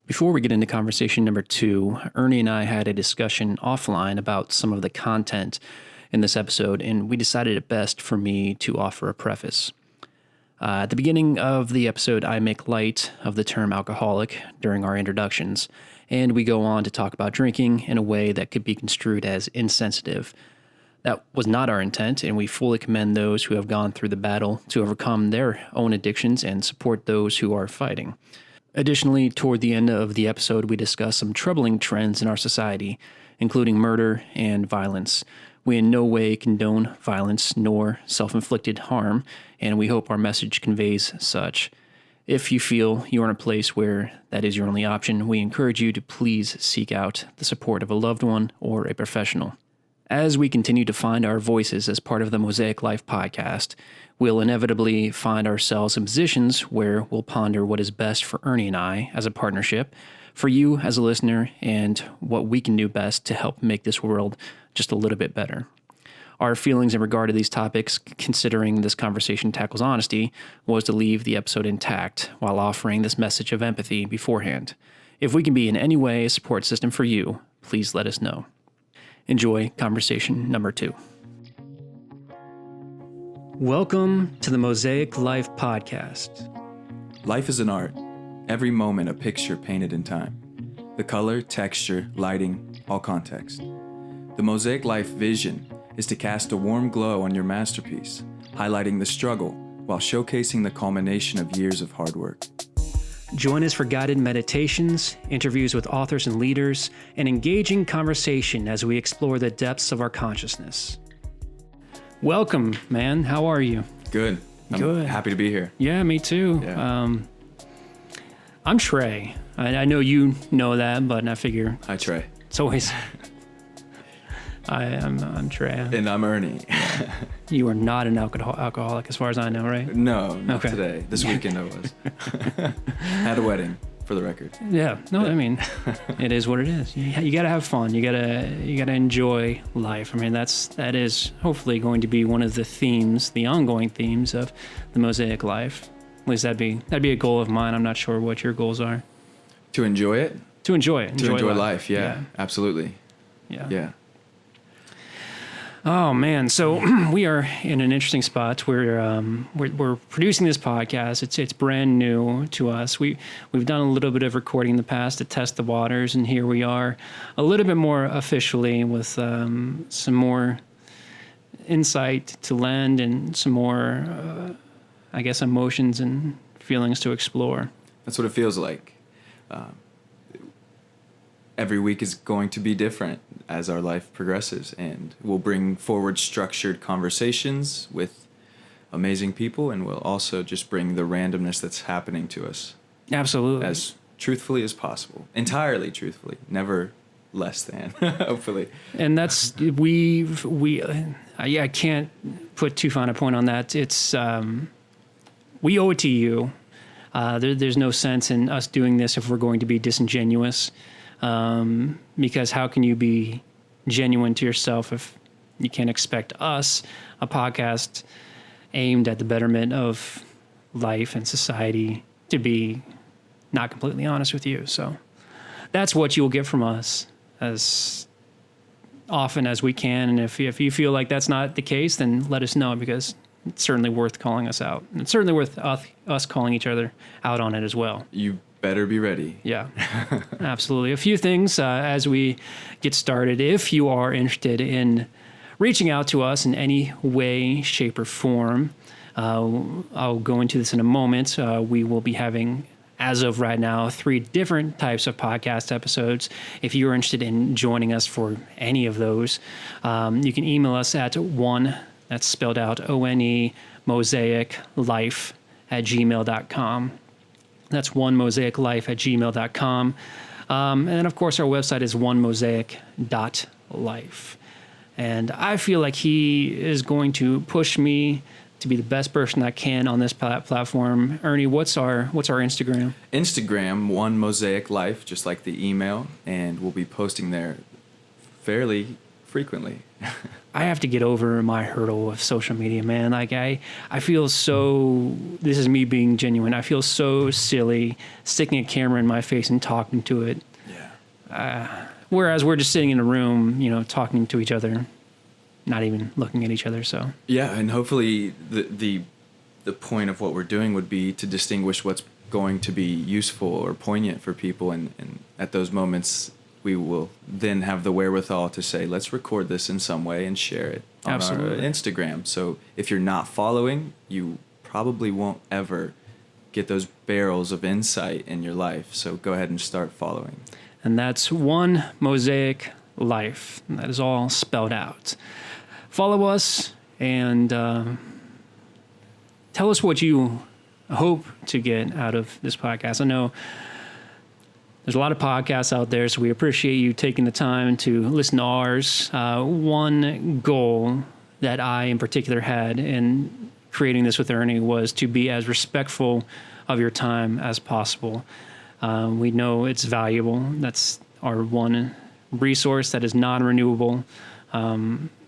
Before we get into conversation number 2, Ernie and I had a discussion offline about some of the content in this episode, and we decided it best for me to offer a preface. At the beginning of the episode, I make light of the term alcoholic during our introductions, and we go on to talk about drinking in a way that could be construed as insensitive. That was not our intent, and we fully commend those who have gone through the battle to overcome their own addictions and support those who are fighting. Additionally, toward the end of the episode, we discuss some troubling trends in our society, including murder and violence. We in no way condone violence nor self-inflicted harm, and we hope our message conveys such. If you feel you're in a place where that is your only option, we encourage you to please seek out the support of a loved one or a professional. As we continue to find our voices as part of the Mosaic Life podcast, we'll inevitably find ourselves in positions where we'll ponder what is best for Ernie and I as a partnership, for you as a listener, and what we can do best to help make this world just a little bit better. Our feelings in regard to these topics, considering this conversation tackles honesty, was to leave the episode intact while offering this message of empathy beforehand. If we can be in any way a support system for you, please let us know. Enjoy conversation number 2. Welcome to the Mosaic Life podcast. Life is an art. Every moment a picture painted in time. The color, texture, lighting, all context. The Mosaic Life vision is to cast a warm glow on your masterpiece, highlighting the struggle while showcasing the culmination of years of hard work. Join us for guided meditations, interviews with authors and leaders, and engaging conversation as we explore the depths of our consciousness. Welcome, man. How are you? Good. I'm happy to be here. Yeah, me too. Yeah. I'm Trey. I know you know that, but I figure... Hi, Trey. It's always... I'm Trey. And I'm Ernie. You are not an alcoholic as far as I know, right? No, not today. This weekend I was. Had a wedding, for the record. Yeah. No, I mean, it is what it is. You got to have fun. You got to enjoy life. I mean, that is hopefully going to be one of the themes, the ongoing themes of the Mosaic Life. At least that'd be a goal of mine. I'm not sure what your goals are. To enjoy it? To enjoy it. To enjoy life. Yeah, absolutely. Yeah. Oh man, so we are in an interesting spot. We're producing this podcast. It's brand new to us. We've done a little bit of recording in the past to test the waters, and here we are, a little bit more officially with some more insight to lend and some more, I guess, emotions and feelings to explore. That's what it feels like. Every week is going to be different as our life progresses, and we'll bring forward structured conversations with amazing people, and we'll also just bring the randomness that's happening to us. Absolutely. As truthfully as possible. Entirely truthfully. Never less than, hopefully. And that's, I can't put too fine a point on that. It's, we owe it to you. There's no sense in us doing this if we're going to be disingenuous. Because how can you be genuine to yourself if you can't expect us, a podcast aimed at the betterment of life and society, to be not completely honest with you? So that's what you'll get from us as often as we can. And if you feel like that's not the case, then let us know, because it's certainly worth calling us out. And it's certainly worth us calling each other out on it as well. You better be ready. Yeah, absolutely. A few things as we get started. If you are interested in reaching out to us in any way, shape, or form, I'll go into this in a moment. We will be having, as of right now, 3 different types of podcast episodes. If you're interested in joining us for any of those, you can email us at that's spelled out ONE, mosaiclife@gmail.com. That's onemosaiclife@gmail.com. And of course, our website is onemosaic.life. And I feel like he is going to push me to be the best person I can on this platform. Ernie, what's our Instagram? Instagram, One Mosaic Life, just like the email, and we'll be posting there fairly frequently. I have to get over my hurdle of social media, man. Like I feel so, this is me being genuine. I feel so silly sticking a camera in my face and talking to it. Yeah. Whereas we're just sitting in a room, talking to each other, not even looking at each other. So Yeah. And hopefully the point of what we're doing would be to distinguish what's going to be useful or poignant for people. And at those moments, we will then have the wherewithal to say, let's record this in some way and share it on our Instagram. So if you're not following, you probably won't ever get those barrels of insight in your life. So go ahead and start following. And that's One Mosaic Life. And that is all spelled out. Follow us and tell us what you hope to get out of this podcast. I know there's a lot of podcasts out there, so we appreciate you taking the time to listen to ours. One goal that I in particular had in creating this with Ernie was to be as respectful of your time as possible. We know it's valuable. That's our one resource that is non-renewable.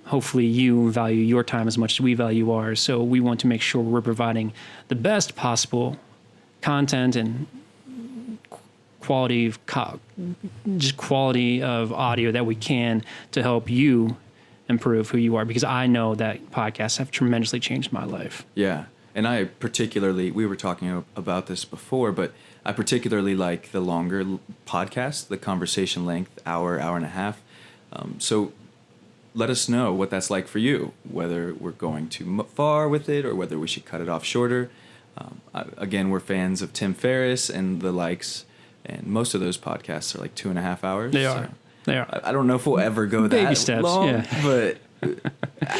Hopefully you value your time as much as we value ours. So we want to make sure we're providing the best possible content and quality of audio that we can to help you improve who you are, because I know that podcasts have tremendously changed my life. Yeah. And I particularly, we were talking about this before, but I particularly like the longer podcasts, the conversation length, hour and a half. So let us know what that's like for you, whether we're going too far with it or whether we should cut it off shorter. Again, we're fans of Tim Ferriss and the likes, and most of those podcasts are like 2.5 hours. They are. I don't know if we'll ever go Baby that steps, long, yeah. but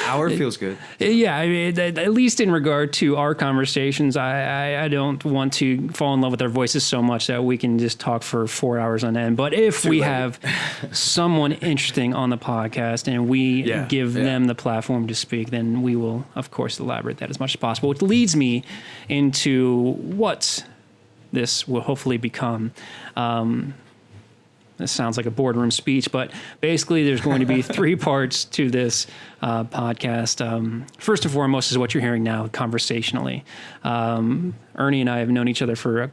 hour feels good. Yeah, I mean, at least in regard to our conversations, I don't want to fall in love with our voices so much that we can just talk for 4 hours on end. But if we have someone interesting on the podcast and we give them the platform to speak, then we will, of course, elaborate that as much as possible. Which leads me into what this will hopefully become. This sounds like a boardroom speech, but basically there's going to be 3 parts to this podcast. First and foremost is what you're hearing now, conversationally. Ernie and I have known each other for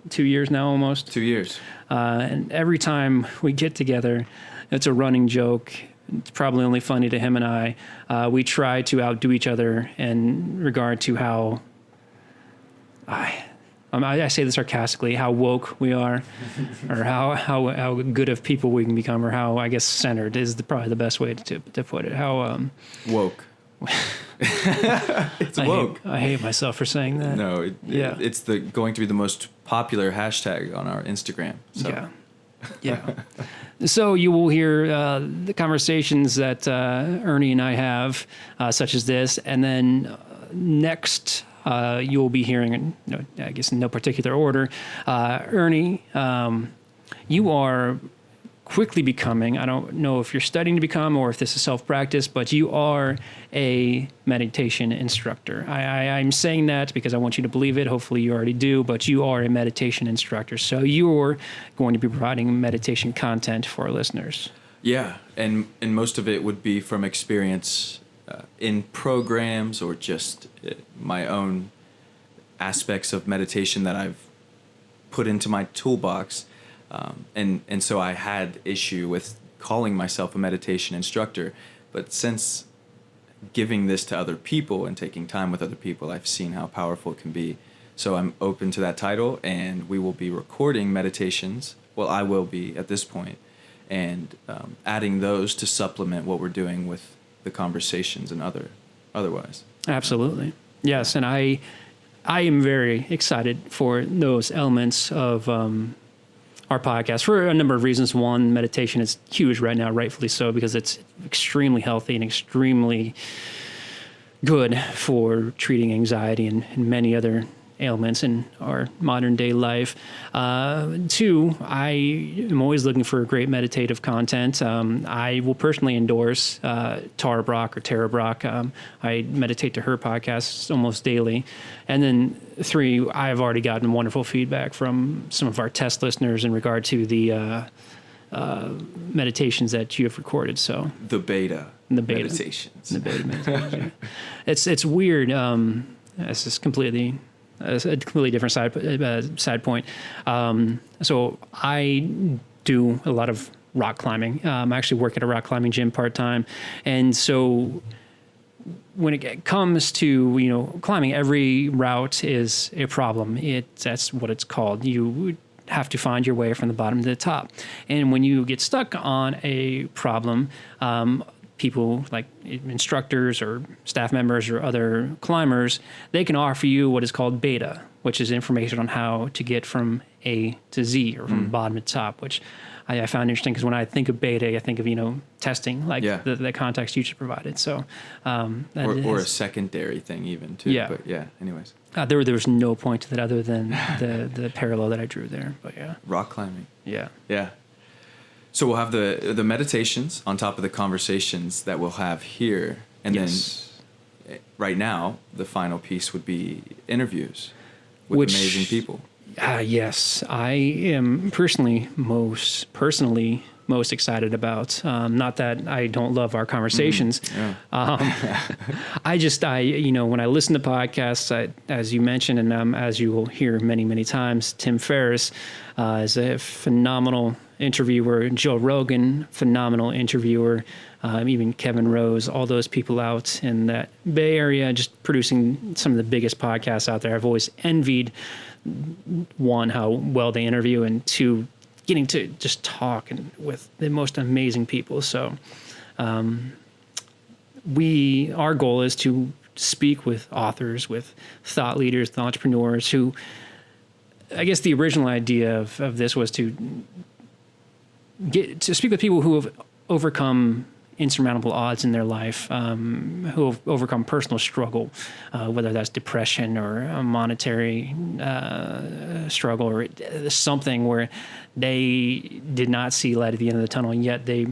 2 years now, almost. 2 years. And every time we get together, it's a running joke. It's probably only funny to him and I. We try to outdo each other in regard to how... I say this sarcastically, how woke we are, or how good of people we can become, or how, I guess, centered is probably the best way to put it. How woke. It's woke. I hate myself for saying that. No, it's going to be the most popular hashtag on our Instagram. So. Yeah. So you will hear the conversations that Ernie and I have, such as this, and then next... you will be hearing, I guess in no particular order, Ernie, you are quickly becoming, I don't know if you're studying to become or if this is self-practice, but you are a meditation instructor. I'm saying that because I want you to believe it. Hopefully you already do, but you are a meditation instructor. So you're going to be providing meditation content for our listeners. Yeah, and most of it would be from experience in programs or just my own aspects of meditation that I've put into my toolbox. And so I had issue with calling myself a meditation instructor. But since giving this to other people and taking time with other people, I've seen how powerful it can be. So I'm open to that title, and we will be recording meditations. Well, I will be at this point, and adding those to supplement what we're doing with the conversations and otherwise. Absolutely. Yes. And I am very excited for those elements of our podcast for a number of reasons. One, meditation is huge right now, rightfully so, because it's extremely healthy and extremely good for treating anxiety and many other ailments in our modern day life. 2, I am always looking for great meditative content. I will personally endorse Tara Brach or Tara Brach. I meditate to her podcast almost daily. And then 3, I've already gotten wonderful feedback from some of our test listeners in regard to the meditations that you have recorded. So The beta meditations. the beta meditations. Yeah. It's weird. It's just completely a completely different side point. So I do a lot of rock climbing. I actually work at a rock climbing gym part-time. And so when it comes to, climbing, every route is a problem. That's what it's called. You have to find your way from the bottom to the top. And when you get stuck on a problem, people like instructors or staff members or other climbers, they can offer you what is called beta, which is information on how to get from A to Z or from bottom to top, which I found interesting because when I think of beta, I think of, testing, like the context you just provided. So, or a secondary thing even too. Yeah. But yeah, anyways. There was no point to that other than the parallel that I drew there, but yeah. Rock climbing. Yeah. Yeah. So we'll have the meditations on top of the conversations that we'll have here. And then right now, the final piece would be interviews with amazing people. Yes, I am personally most excited about. Not that I don't love our conversations. When I listen to podcasts, as you mentioned, and as you will hear many, many times, Tim Ferriss is a phenomenal interviewer. Joe Rogan, phenomenal interviewer. Even Kevin Rose, all those people out in that Bay Area, just producing some of the biggest podcasts out there. I've always envied, one, how well they interview, and two, getting to just talk with the most amazing people. So our goal is to speak with authors, with thought leaders, with entrepreneurs who, I guess the original idea of this was to speak with people who have overcome insurmountable odds in their life, who have overcome personal struggle, whether that's depression or a monetary struggle or something where they did not see light at the end of the tunnel, and yet they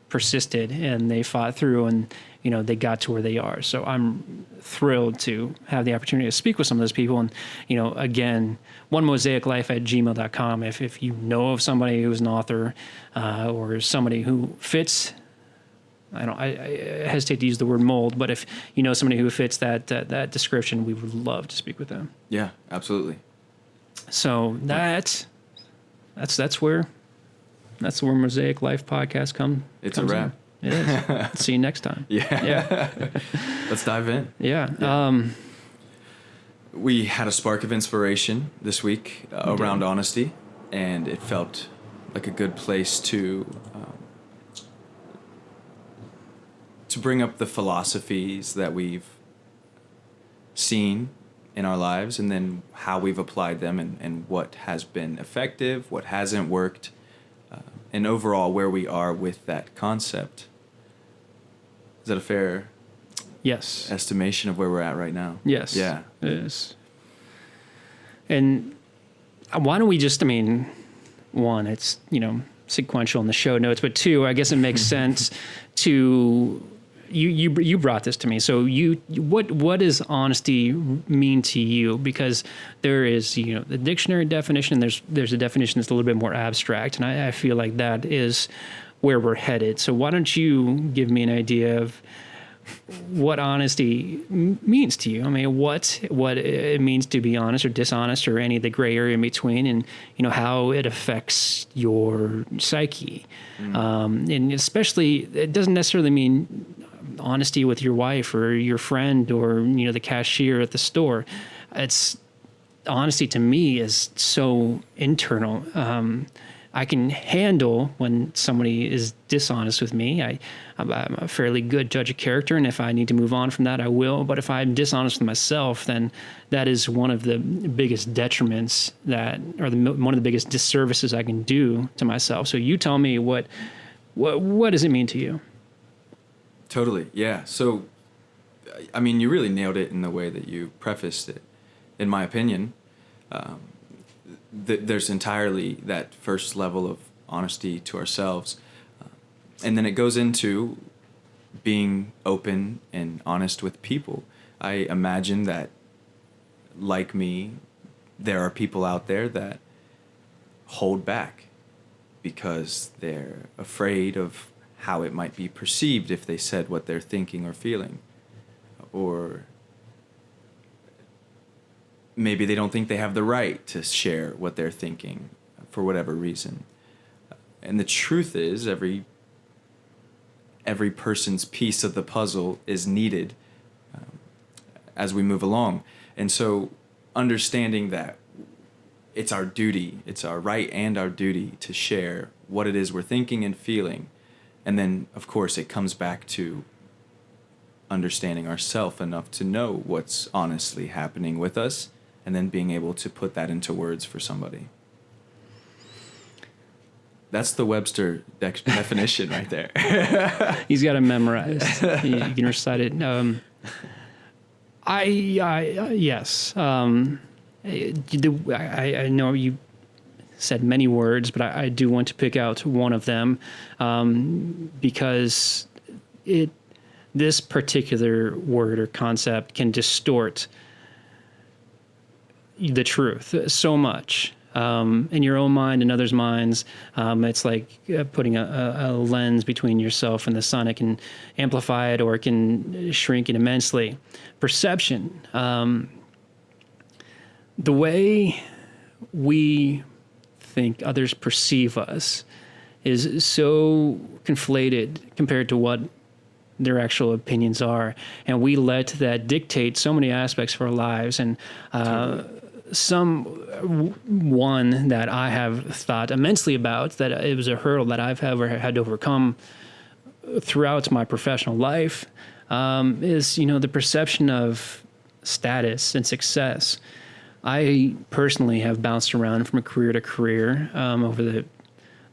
persisted and they fought through and, they got to where they are. So I'm thrilled to have the opportunity to speak with some of those people. And, again, onemosaiclife@gmail.com. If you know of somebody who's an author or somebody who fits, I hesitate to use the word mold, but if you know somebody who fits that description, we would love to speak with them. Yeah, absolutely. So that's where Mosaic Life podcast comes. It's a wrap. It is. See you next time. Yeah. Let's dive in. Yeah. We had a spark of inspiration this week around honesty, and it felt like a good place to bring up the philosophies that we've seen in our lives, and then how we've applied them, and what has been effective, what hasn't worked, and overall where we are with that concept. Is that a fair estimation of where we're at right now? Yes. Yeah. It is. And why don't we just, one, it's, sequential in the show notes, but two, I guess it makes sense to, you brought this to me. So what does honesty mean to you? Because there is, the dictionary definition, and there's a definition that's a little bit more abstract. And I feel like that is where we're headed. So why don't you give me an idea of what honesty means to you? What it means to be honest or dishonest or any of the gray area in between, and how it affects your psyche. And especially, it doesn't necessarily mean honesty with your wife or your friend or the cashier at the store. It's honesty to me is so internal. I can handle when somebody is dishonest with me. I'm a fairly good judge of character, and if I need to move on from that, I will. But if I'm dishonest with myself, then that is one of the biggest detriments one of the biggest disservices I can do to myself. So you tell me, what does it mean to you? Totally, yeah. So, you really nailed it in the way that you prefaced it, in my opinion. There's entirely that first level of honesty to ourselves. And then it goes into being open and honest with people. I imagine that, like me, there are people out there that hold back because they're afraid of how it might be perceived if they said what they're thinking or feeling. Or maybe they don't think they have the right to share what they're thinking for whatever reason. And the truth is, every person's piece of the puzzle is needed as we move along. And so understanding that it's our duty, it's our right and our duty to share what it is we're thinking and feeling. And then, of course, it comes back to understanding ourselves enough to know what's honestly happening with us, and then being able to put that into words for somebody. That's the Webster definition right there. He's got it memorized. You can recite it. Yes. I know you said many words, but I do want to pick out one of them because this particular word or concept can distort the truth so much. In your own mind and others' minds, it's like putting a lens between yourself and the sun. It can amplify it or it can shrink it immensely. Perception, the way we think others perceive us is so conflated compared to what their actual opinions are. And we let that dictate so many aspects of our lives. And one that I have thought immensely about, that it was a hurdle that I've ever had to overcome throughout my professional life, is, the perception of status and success. I personally have bounced around from career to career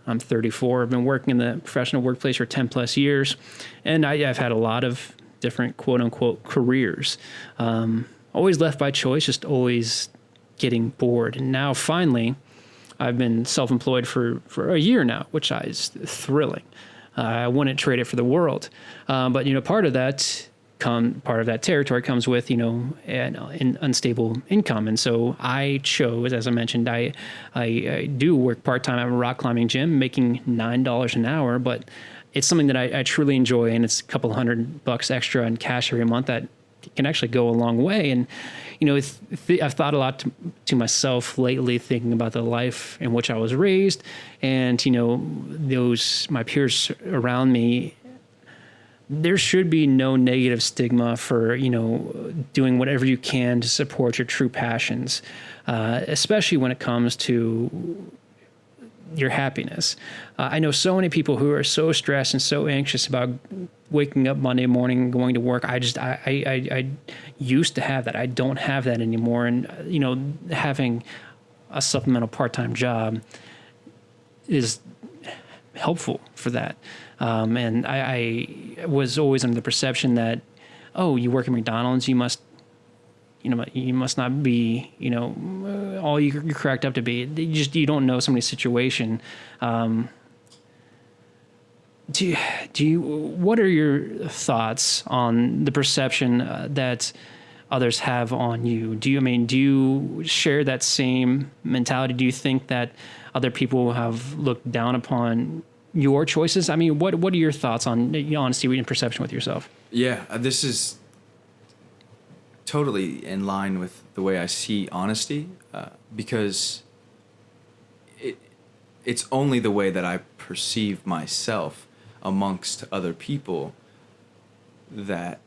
I'm 34. I've been working in the professional workplace for 10 plus years, and I've had a lot of different quote unquote careers. Always left by choice, just always getting bored. And now finally, I've been self-employed for a year now, which is thrilling. I wouldn't trade it for the world. But part of that territory comes with, an unstable income. And so I chose, as I mentioned, I do work part-time at a rock climbing gym, making $9 an hour, but it's something that I truly enjoy, and it's a couple $100 extra in cash every month that can actually go a long way. And, I've thought a lot to myself lately, thinking about the life in which I was raised, and, my peers around me. There should be no negative stigma for, doing whatever you can to support your true passions, especially when it comes to your happiness. I know so many people who are so stressed and so anxious about waking up Monday morning and going to work. I used to have that. I don't have that anymore. And, having a supplemental part-time job is helpful for that. And I was always under the perception that, oh, you work at McDonald's, you must not be, all you're cracked up to be. You don't know somebody's situation. What are your thoughts on the perception that others have on you? Do you share that same mentality? Do you think that other people have looked down upon your choices? What are your thoughts on honesty and perception with yourself? Yeah, this is totally in line with the way I see honesty, because it's only the way that I perceive myself amongst other people that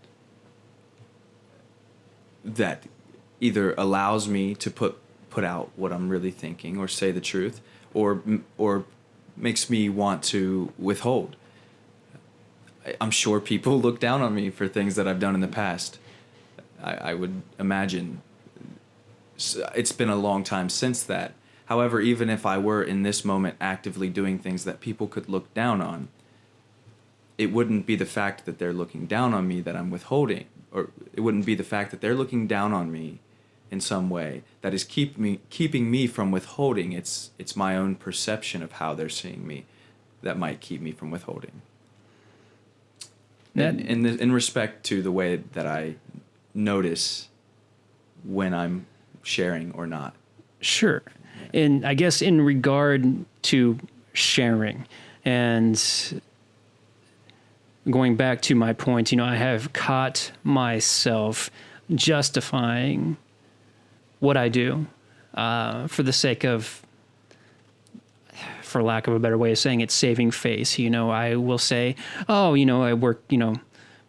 either allows me to put out what I'm really thinking or say the truth, or makes me want to withhold. I'm sure people look down on me for things that I've done in the past. I would imagine. It's been a long time since that. However, even if I were in this moment actively doing things that people could look down on, it wouldn't be the fact that they're looking down on me that I'm withholding, or it wouldn't be the fact that they're looking down on me in some way that is keeping me from withholding. It's my own perception of how they're seeing me that might keep me from withholding. In respect to the way that I notice when I'm sharing or not. Sure. And I guess in regard to sharing. And going back to my point, I have caught myself justifying what I do for the sake of, for lack of a better way of saying it, saving face. I will say, oh, I work,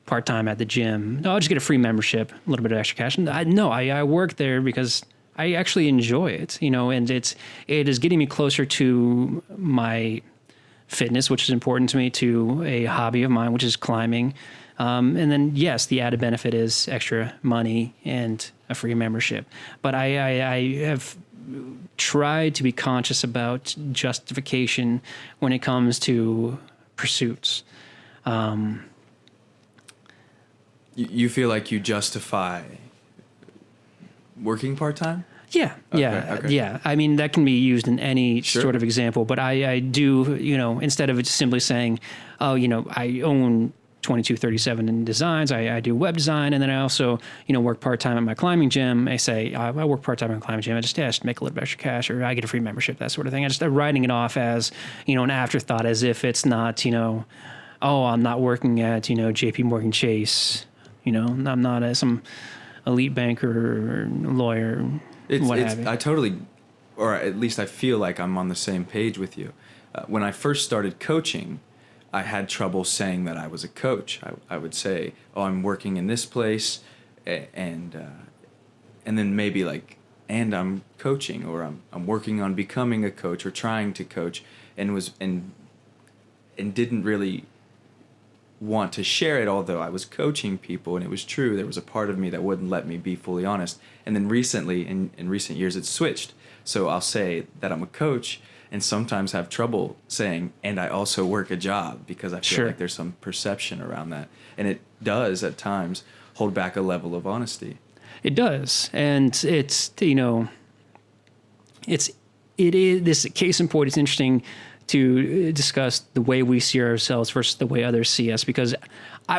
part-time at the gym. No, I'll just get a free membership, a little bit of extra cash. I work there because I actually enjoy it, and it is getting me closer to my fitness, which is important to me, to a hobby of mine, which is climbing. And then, yes, the added benefit is extra money and a free membership. But I have tried to be conscious about justification when it comes to pursuits. You feel like you justify working part-time? Yeah. I mean, that can be used in any sort of example, but I do, instead of just simply saying, oh, I own 2237 in designs, I do web design, and then I also, work part-time at my climbing gym. I say, I work part-time at my climbing gym. I just make a little bit extra cash, or I get a free membership, that sort of thing. I just writing it off as, an afterthought, as if it's not, oh, I'm not working at, JP Morgan Chase, I'm not some elite banker or lawyer. I totally, or at least I feel like I'm on the same page with you. When I first started coaching, I had trouble saying that I was a coach. I would say, oh, I'm working in this place, and then maybe like, and I'm coaching, or I'm working on becoming a coach or trying to coach, and didn't really want to share it, although I was coaching people, and it was true. There was a part of me that wouldn't let me be fully honest. And then recently, in recent years, it's switched. So I'll say that I'm a coach, and sometimes have trouble saying, and I also work a job, because I feel like there's some perception around that. And it does, at times, hold back a level of honesty. It does. And it's, it is, this case in point, it's interesting to discuss the way we see ourselves versus the way others see us, because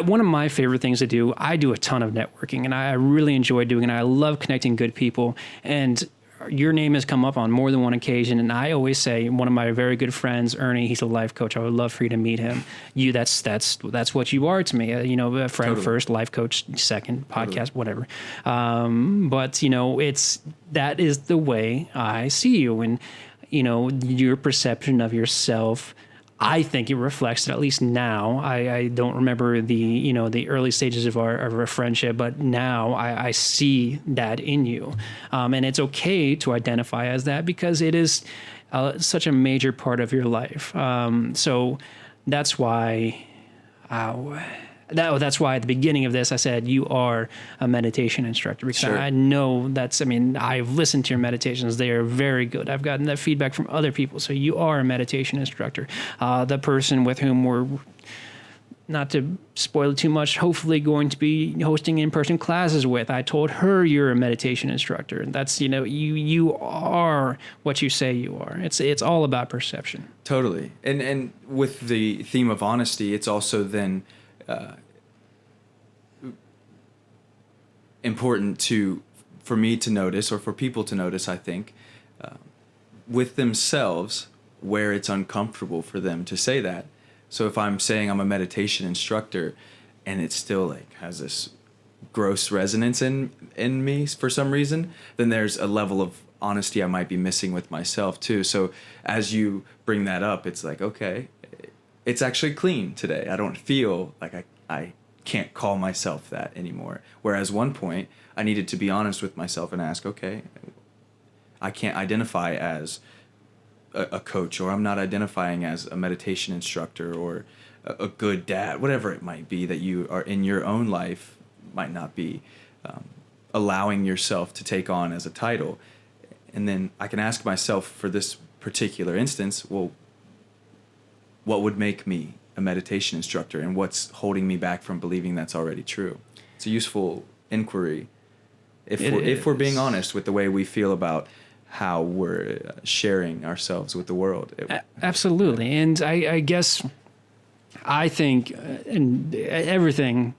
one of my favorite things to do, I do a ton of networking, and I really enjoy doing it. I love connecting good people, and your name has come up on more than one occasion, and I always say, one of my very good friends, Ernie, he's a life coach. I would love for you to meet him. That's what you are to me. A friend first, life coach second, podcast, whatever. But that is the way I see you, and your perception of yourself, I think it reflects it, at least now. I don't remember the early stages of our friendship, but now I see that in you. And it's okay to identify as that, because it is such a major part of your life. So that's why that's why at the beginning of this, I said, you are a meditation instructor, because I know I've listened to your meditations. They are very good. I've gotten that feedback from other people. So you are a meditation instructor. The person with whom we're, not to spoil it too much, hopefully going to be hosting in-person classes with, I told her you're a meditation instructor. And that's, you are what you say you are. It's all about perception. Totally. And with the theme of honesty, it's also then important for me to notice, or for people to notice, I think, with themselves, where it's uncomfortable for them to say that. So if I'm saying I'm a meditation instructor, and it still has this gross resonance in me for some reason, then there's a level of honesty I might be missing with myself too. So as you bring that up, it's like, okay, it's actually clean today. I don't feel like I can't call myself that anymore. Whereas one point, I needed to be honest with myself and ask, okay, I can't identify as a coach, or I'm not identifying as a meditation instructor, or a good dad, whatever it might be that you are in your own life might not be allowing yourself to take on as a title. And then I can ask myself, for this particular instance, well, what would make me a meditation instructor, and what's holding me back from believing that's already true? It's a useful inquiry if we're being honest with the way we feel about how we're sharing ourselves with the world. Absolutely. And I guess I think and everything,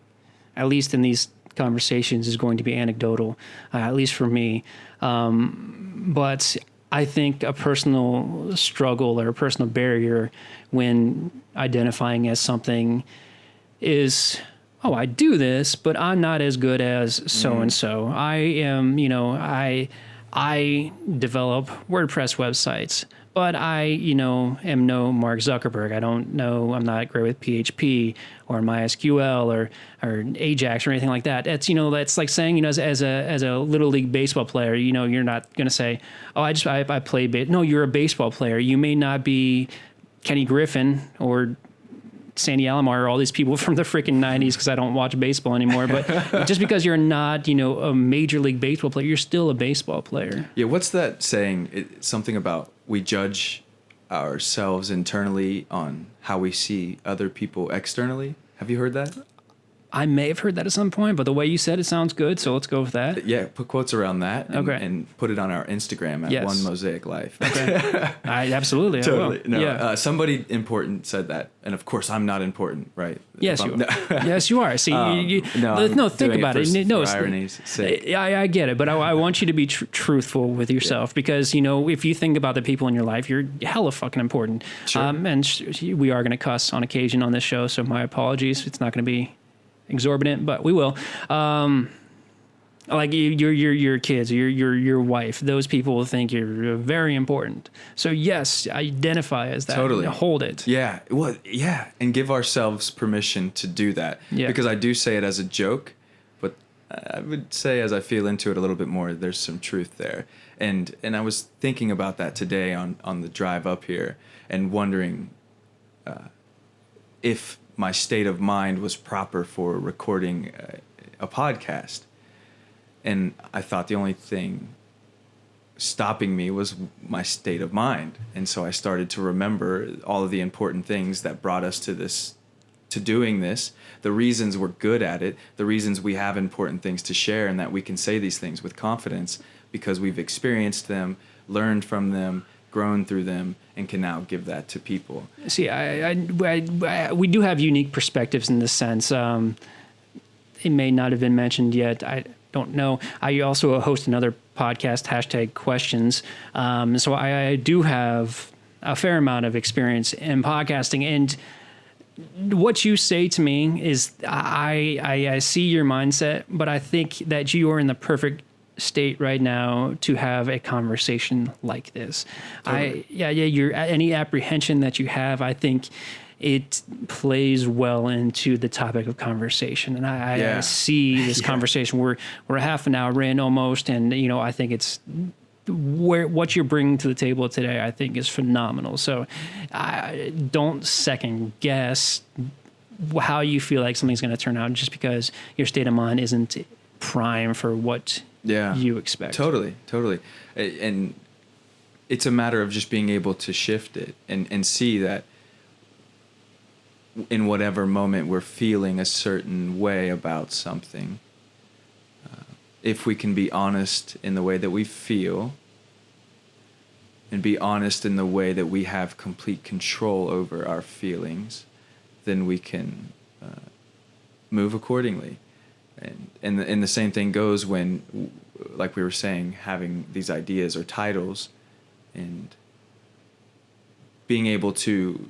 at least in these conversations, is going to be anecdotal, at least for me. But I think a personal struggle or a personal barrier when identifying as something is, oh, I do this, but I'm not as good as so and so. I am, I develop WordPress websites, but I, am no Mark Zuckerberg. I don't know. I'm not great with PHP or MySQL or Ajax or anything like that. That's, that's like saying, as a little league baseball player, you're not going to say, oh, I play no, you're a baseball player. You may not be Kenny Griffin or Sandy Alomar or all these people from the freaking 90s, because I don't watch baseball anymore. But just because you're not, a major league baseball player, you're still a baseball player. Yeah, what's that saying? Something about we judge ourselves internally on how we see other people externally. Have you heard that? I may have heard that at some point, but the way you said it sounds good, so let's go with that. Yeah, put quotes around that and put it on our Instagram at One Mosaic Life. Okay. Absolutely. Totally. I will. No, yeah. Somebody important said that, and of course I'm not important, right? Yes, you are. Yes, you are. See, think about it. No, irony's sake. I get it, but I want you to be truthful with yourself, because if you think about the people in your life, you're hella fucking important. Sure. And we are going to cuss on occasion on this show, so my apologies. It's not going to be exorbitant, but we will. Like your kids, your wife, those people will think you're very important. So yes, identify as that. Totally. Hold it. Yeah. Well, yeah. And give ourselves permission to do that. Yeah. Because I do say it as a joke, but I would say as I feel into it a little bit more, there's some truth there. And I was thinking about that today on the drive up here and wondering if my state of mind was proper for recording a podcast. And I thought the only thing stopping me was my state of mind. And so I started to remember all of the important things that brought us to doing this, the reasons we're good at it, the reasons we have important things to share, and that we can say these things with confidence because we've experienced them, learned from them, grown through them, and can now give that to people. See, we do have unique perspectives in this sense. It may not have been mentioned yet. I don't know. I also host another podcast, #questions. So I do have a fair amount of experience in podcasting. And what you say to me is I see your mindset, but I think that you are in the perfect state right now to have a conversation like this. Totally. Any apprehension that you have, I think it plays well into the topic of conversation. And I see this conversation. We're a half an hour in almost, and I think it's what you're bringing to the table today, I think, is phenomenal. So don't second guess how you feel like something's going to turn out just because your state of mind isn't prime for what you expect. Totally. And it's a matter of just being able to shift it and see that in whatever moment we're feeling a certain way about something, if we can be honest in the way that we feel and be honest in the way that we have complete control over our feelings, then we can move accordingly. And the same thing goes when, like we were saying, having these ideas or titles and being able to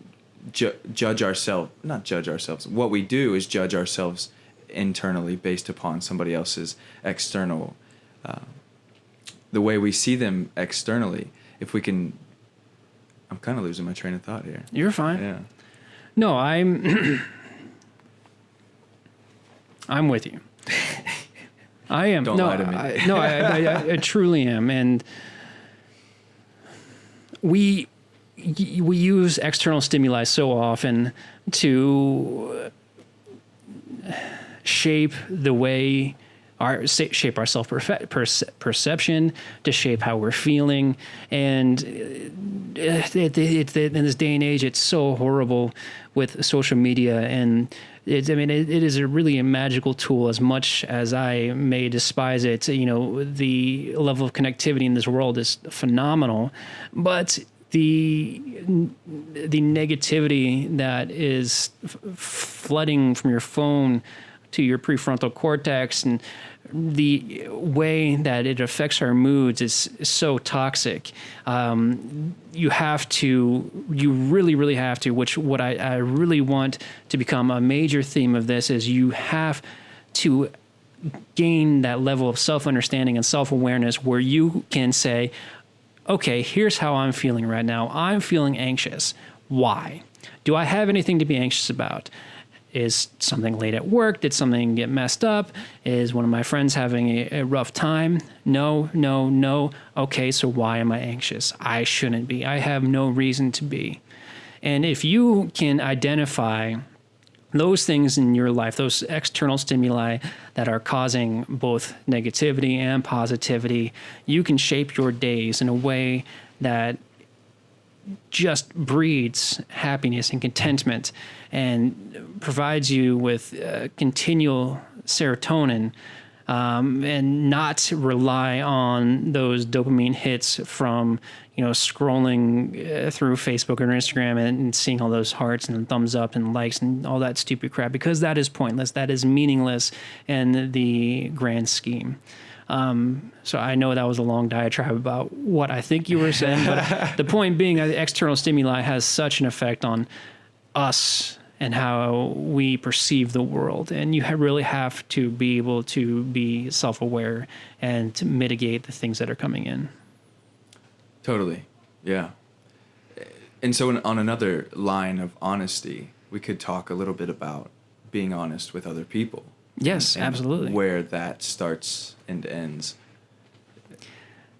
judge ourselves, not judge ourselves. What we do is judge ourselves internally based upon somebody else's external, the way we see them externally. If we can, I'm kind of losing my train of thought here. You're fine. Yeah. No, I'm with you. I am. Don't lie to me. I truly am. And we use external stimuli so often to shape the way shape our self-perception, to shape how we're feeling. And in this day and age, it's so horrible with social media. And it is a magical tool, as much as I may despise it. The level of connectivity in this world is phenomenal, but the negativity that is flooding from your phone to your prefrontal cortex and the way that it affects our moods is so toxic. You really, really have to, what I really want to become a major theme of this is you have to gain that level of self-understanding and self-awareness where you can say, okay, here's how I'm feeling right now. I'm feeling anxious. Why? Do I have anything to be anxious about? Is something late at work? Did something get messed up? Is one of my friends having a rough time? No. Okay, so why am I anxious? I shouldn't be. I have no reason to be. And if you can identify those things in your life, those external stimuli that are causing both negativity and positivity, you can shape your days in a way that just breeds happiness and contentment and provides you with continual serotonin, and not rely on those dopamine hits from, scrolling through Facebook or Instagram and seeing all those hearts and thumbs up and likes and all that stupid crap, because that is pointless. That is meaningless in the grand scheme. So I know that was a long diatribe about what I think you were saying, but the point being that the external stimuli has such an effect on us and how we perceive the world. And you really have to be able to be self-aware and to mitigate the things that are coming in. Totally. Yeah. And so on another line of honesty, we could talk a little bit about being honest with other people. Yes, and absolutely. Where that starts and ends.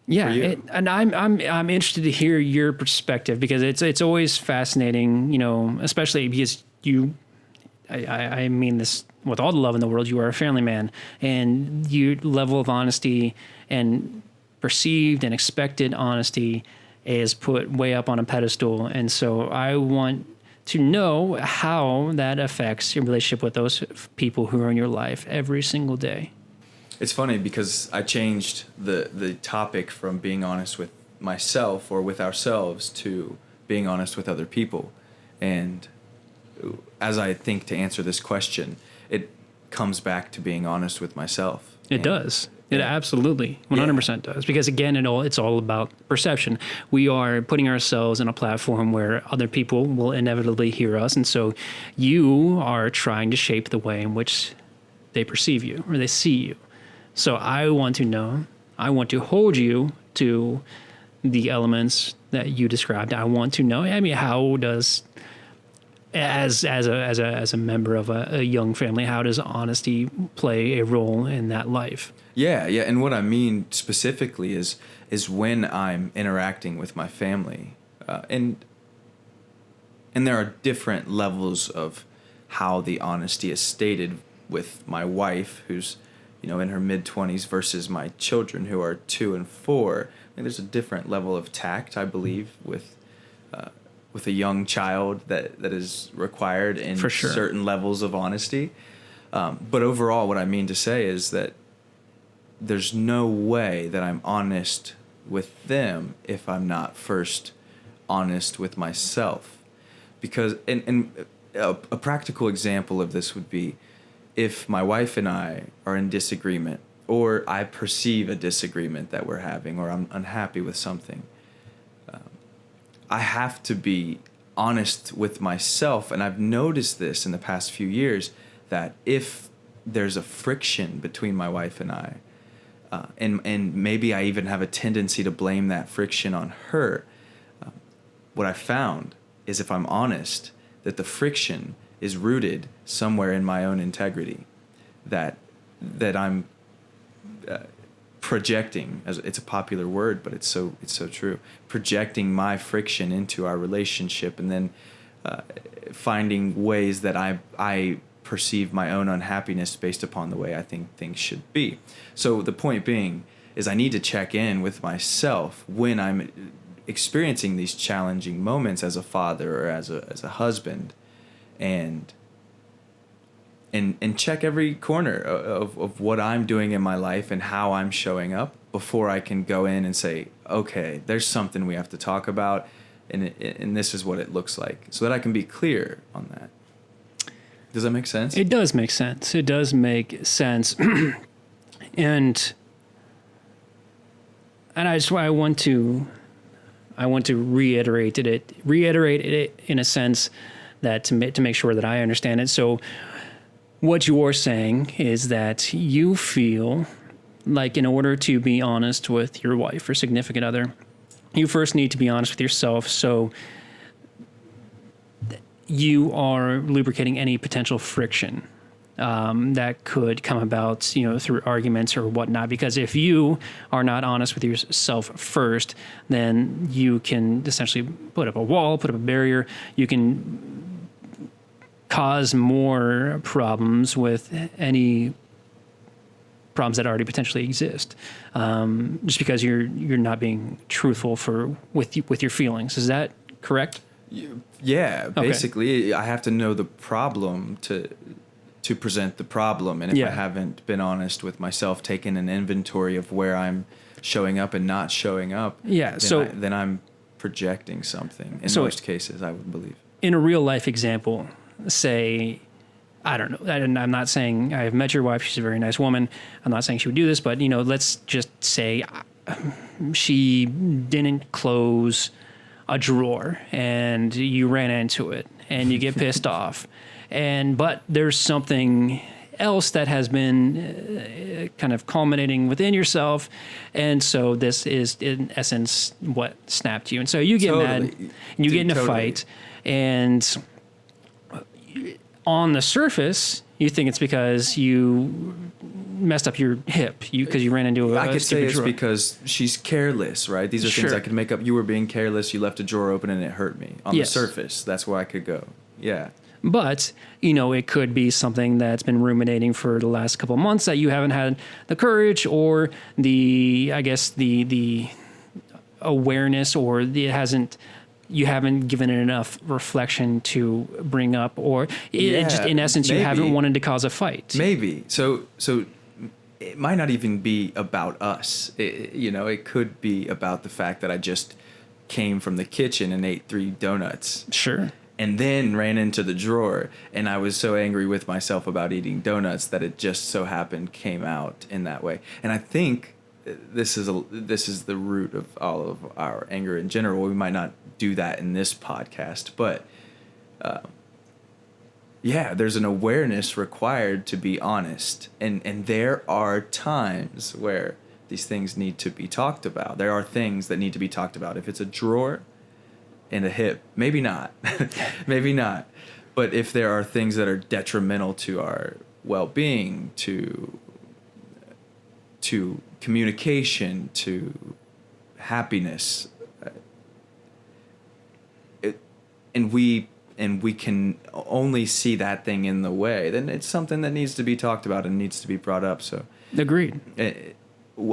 Yeah, and I'm interested to hear your perspective, because it's always fascinating, especially because I mean this with all the love in the world. You are a family man, and your level of honesty and perceived and expected honesty is put way up on a pedestal, and so I want to know how that affects your relationship with those people who are in your life every single day. It's funny because I changed the topic from being honest with myself or with ourselves to being honest with other people. And as I think to answer this question, it comes back to being honest with myself. It does. It absolutely 100% does. Because again, it's all about perception. We are putting ourselves in a platform where other people will inevitably hear us. And so you are trying to shape the way in which they perceive you or they see you. So I want to know, I want to hold you to the elements that you described. I want to know, how does, as a member of a young family, how does honesty play a role in that life? Yeah. And what I mean specifically is when I'm interacting with my family, and there are different levels of how the honesty is stated with my wife, who's in her mid-20s, versus my children who are 2 and 4. And there's a different level of tact, I believe, with a young child that is required in certain levels of honesty. But overall, what I mean to say is that there's no way that I'm honest with them if I'm not first honest with myself. Because, and a practical example of this would be if my wife and I are in disagreement, or I perceive a disagreement that we're having, or I'm unhappy with something, I have to be honest with myself. And I've noticed this in the past few years, that if there's a friction between my wife and I, and maybe I even have a tendency to blame that friction on her, what I found is, if I'm honest, that the friction is rooted somewhere in my own integrity, that I'm projecting, as it's a popular word, but it's so true, projecting my friction into our relationship, and then finding ways that I perceive my own unhappiness based upon the way I think things should be. So the point being is, I need to check in with myself when I'm experiencing these challenging moments as a father or as a husband, and check every corner of what I'm doing in my life and how I'm showing up before I can go in and say, okay, there's something we have to talk about, and this is what it looks like, so that I can be clear on that. Does that make sense? It does make sense. It does make sense. And I want to reiterate it in a sense that to make sure that I understand it. So what you're saying is that you feel like in order to be honest with your wife or significant other, you first need to be honest with yourself. So you are lubricating any potential friction that could come about, through arguments or whatnot. Because if you are not honest with yourself first, then you can essentially put up a wall, put up a barrier. You can cause more problems with any problems that already potentially exist, just because you're not being truthful with your feelings. Is that correct? Yeah, Okay. basically, I have to know the problem to present the problem, and if I haven't been honest with myself, taking an inventory of where I'm showing up and not showing up, then I'm projecting something. In most cases, I would believe. In a real life example, say, I don't know, and I'm not saying I've met your wife, she's a very nice woman. I'm not saying she would do this, but let's just say she didn't close a drawer and you ran into it and you get pissed off. But there's something else that has been kind of culminating within yourself. And so this is in essence what snapped you. And so you get mad and you get in a fight, and on the surface, you think it's because you messed up your hip because you ran into a I could say it's drawer. Because she's careless, right? These are things I could make up. You were being careless. You left a drawer open and it hurt me. On the surface, that's where I could go. Yeah. But, it could be something that's been ruminating for the last couple of months that you haven't had the courage or the awareness, or you haven't given it enough reflection to bring up, or just in essence, you haven't wanted to cause a fight. Maybe. So it might not even be about us. It could be about the fact that I just came from the kitchen and ate 3 donuts. Sure. And then ran into the drawer, and I was so angry with myself about eating donuts that it just so happened came out in that way. And I think this is the root of all of our anger in general. We might not do that in this podcast, but there's an awareness required to be honest, and there are times where these things need to be talked about. There are things that need to be talked about. If it's a drawer and a hip, maybe not. Maybe not. But if there are things that are detrimental to our well-being, to communication, to happiness, and we can only see that thing in the way, then it's something that needs to be talked about and needs to be brought up. So Agreed.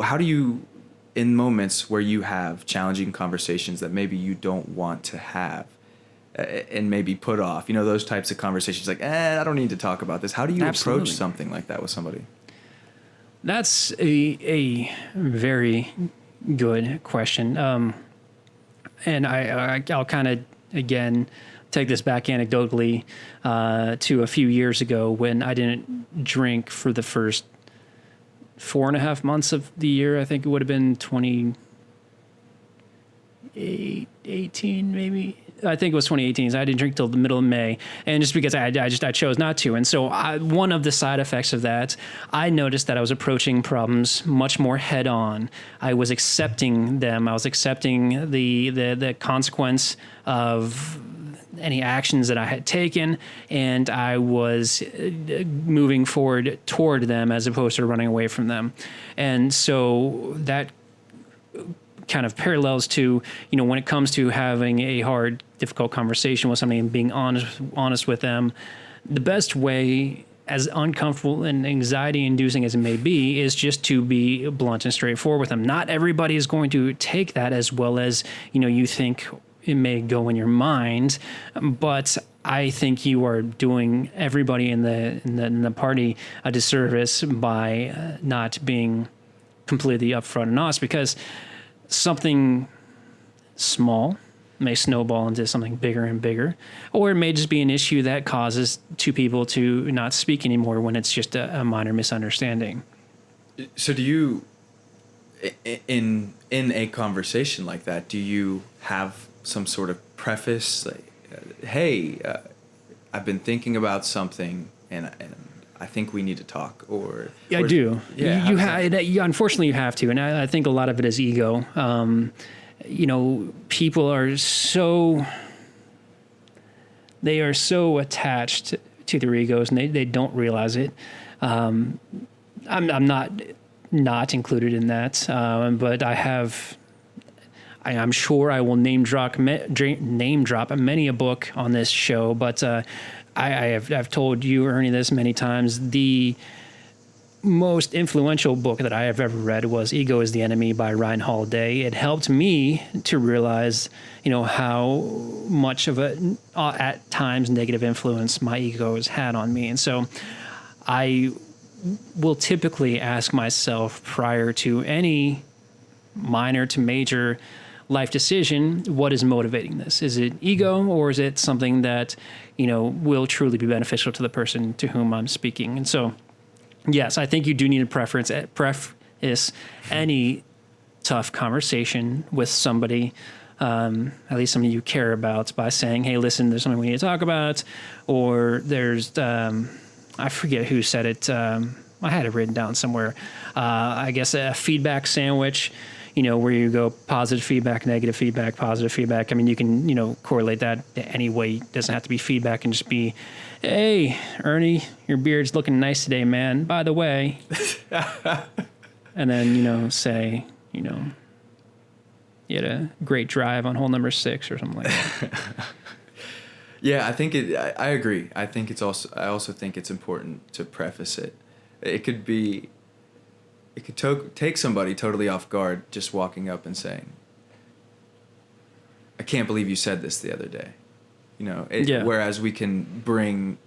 How do you, in moments where you have challenging conversations that maybe you don't want to have and maybe put off, those types of conversations like, I don't need to talk about this. How do you approach something like that with somebody? That's a very good question. And I'll kind of, again, take this back anecdotally to a few years ago when I didn't drink for the first 4.5 months of the year. I think it would have been 2018, maybe. I think it was 2018. So I didn't drink till the middle of May, and just because I chose not to. And so one of the side effects of that, I noticed that I was approaching problems much more head on. I was accepting them. I was accepting the consequence of any actions that I had taken, and I was moving forward toward them as opposed to running away from them. And so that kind of parallels to, when it comes to having a hard, difficult conversation with somebody and being honest with them, the best way, as uncomfortable and anxiety-inducing as it may be, is just to be blunt and straightforward with them. Not everybody is going to take that as well as, you think it may go in your mind, but I think you are doing everybody in the party a disservice by not being completely upfront and honest, because something small may snowball into something bigger and bigger, or it may just be an issue that causes two people to not speak anymore when it's just a minor misunderstanding. So do you, in a conversation like that, do you have some sort of preface, like, hey, I've been thinking about something, and I think we need to talk, or I do. Yeah, Unfortunately, you have to, and I think a lot of it is ego. People are so attached to their egos, and they don't realize it. I'm not included in that, but I'm sure I will name drop many a book on this show, but I've told you, Ernie, this many times. The most influential book that I have ever read was Ego is the Enemy by Ryan Holiday. It helped me to realize, how much of at times, negative influence my ego has had on me. And so I will typically ask myself prior to any minor to major life decision, what is motivating this? Is it ego, or is it something that, will truly be beneficial to the person to whom I'm speaking? And so, yes, I think you do need a preface any tough conversation with somebody, at least somebody you care about, by saying, hey, listen, there's something we need to talk about, or there's, I forget who said it. I had it written down somewhere. I guess a feedback sandwich, where you go positive feedback, negative feedback, positive feedback. I mean, you can, correlate that any way. It doesn't have to be feedback and just be, hey, Ernie, your beard's looking nice today, man. By the way. And then, say, you had a great drive on hole number 6 or something like that. Yeah, I think I agree. I also think it's important to preface it. It could take somebody totally off guard just walking up and saying, I can't believe you said this the other day. Whereas we can bring